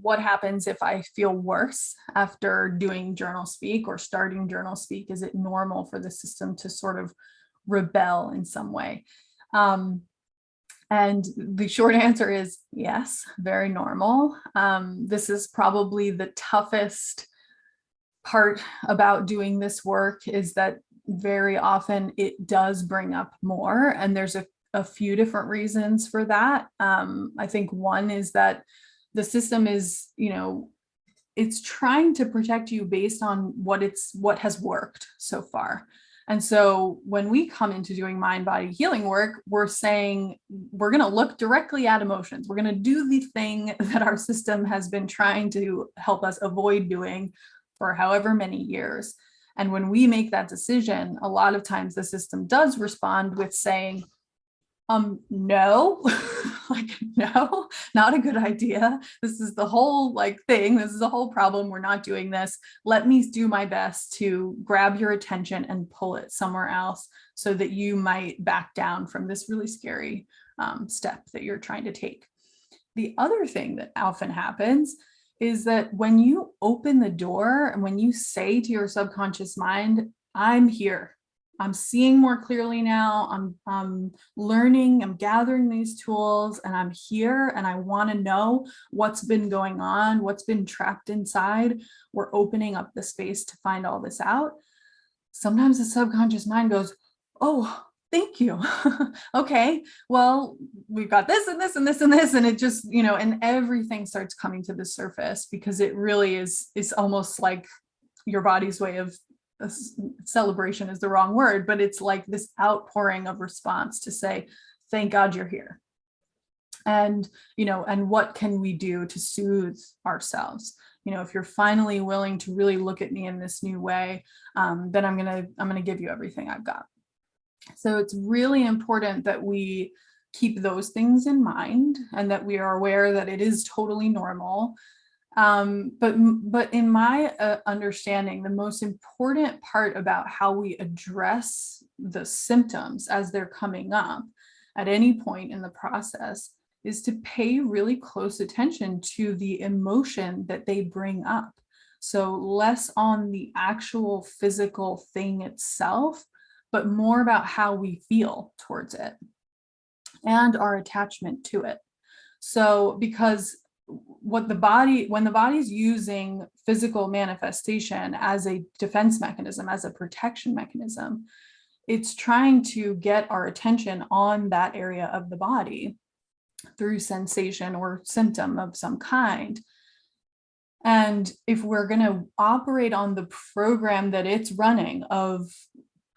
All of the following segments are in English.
what happens if I feel worse after doing JournalSpeak or starting JournalSpeak? Is it normal for the system to sort of rebel in some way? And the short answer is yes, very normal. This is probably the toughest part about doing this work, is that very often it does bring up more, and there's a few different reasons for that. I think one is that the system is, it's trying to protect you based on what has worked so far. And so when we come into doing mind-body healing work, we're saying we're going to look directly at emotions. We're going to do the thing that our system has been trying to help us avoid doing for however many years. And when we make that decision, a lot of times the system does respond with saying, no, like, no, not a good idea. This is the whole thing. This is the whole problem. We're not doing this. Let me do my best to grab your attention and pull it somewhere else so that you might back down from this really scary step that you're trying to take. The other thing that often happens is that when you open the door and when you say to your subconscious mind, I'm here, I'm seeing more clearly now, I'm learning, I'm gathering these tools, and I'm here, and I want to know what's been going on, what's been trapped inside. We're opening up the space to find all this out. Sometimes the subconscious mind goes, oh, thank you. Okay, well, we've got this and this and this and this, and it just, and everything starts coming to the surface, because it really is almost like your body's way of, celebration is the wrong word, but it's like this outpouring of response to say, thank God you're here. And, and what can we do to soothe ourselves? If you're finally willing to really look at me in this new way, then I'm going to give you everything I've got. So it's really important that we keep those things in mind, and that we are aware that it is totally normal. But in my understanding, the most important part about how we address the symptoms as they're coming up at any point in the process is to pay really close attention to the emotion that they bring up. So less on the actual physical thing itself, but more about how we feel towards it and our attachment to it. So because when the body's using physical manifestation as a defense mechanism, as a protection mechanism, it's trying to get our attention on that area of the body through sensation or symptom of some kind. And if we're going to operate on the program that it's running of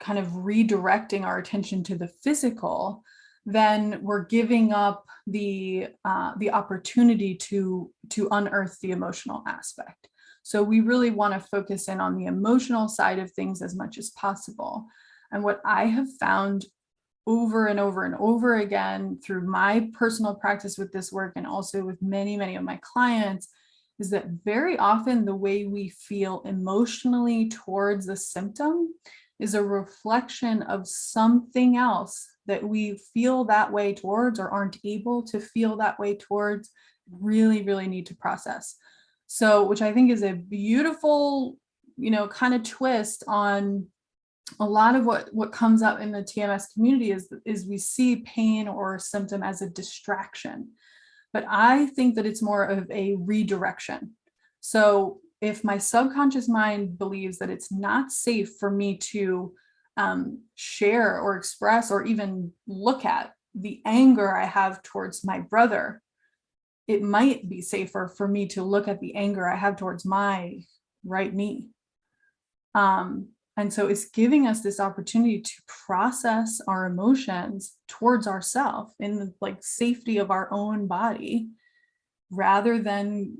kind of redirecting our attention to the physical, then we're giving up the opportunity to unearth the emotional aspect. So we really want to focus in on the emotional side of things as much as possible. And what I have found over and over and over again through my personal practice with this work, and also with many, many of my clients, is that very often the way we feel emotionally towards a symptom is a reflection of something else that we feel that way towards, or aren't able to feel that way towards, really, really need to process. So, which I think is a beautiful, kind of twist on a lot of what comes up in the TMS community is we see pain or symptom as a distraction. But I think that it's more of a redirection. So if my subconscious mind believes that it's not safe for me to share or express or even look at the anger I have towards my brother, it might be safer for me to look at the anger I have towards my right knee. And so it's giving us this opportunity to process our emotions towards ourselves in the safety of our own body, rather than,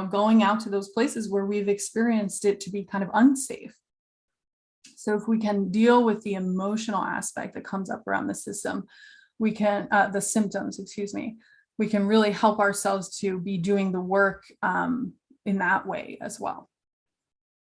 going out to those places where we've experienced it to be kind of unsafe. So if we can deal with the emotional aspect that comes up around the system, we can, the symptoms, we can really help ourselves to be doing the work in that way as well.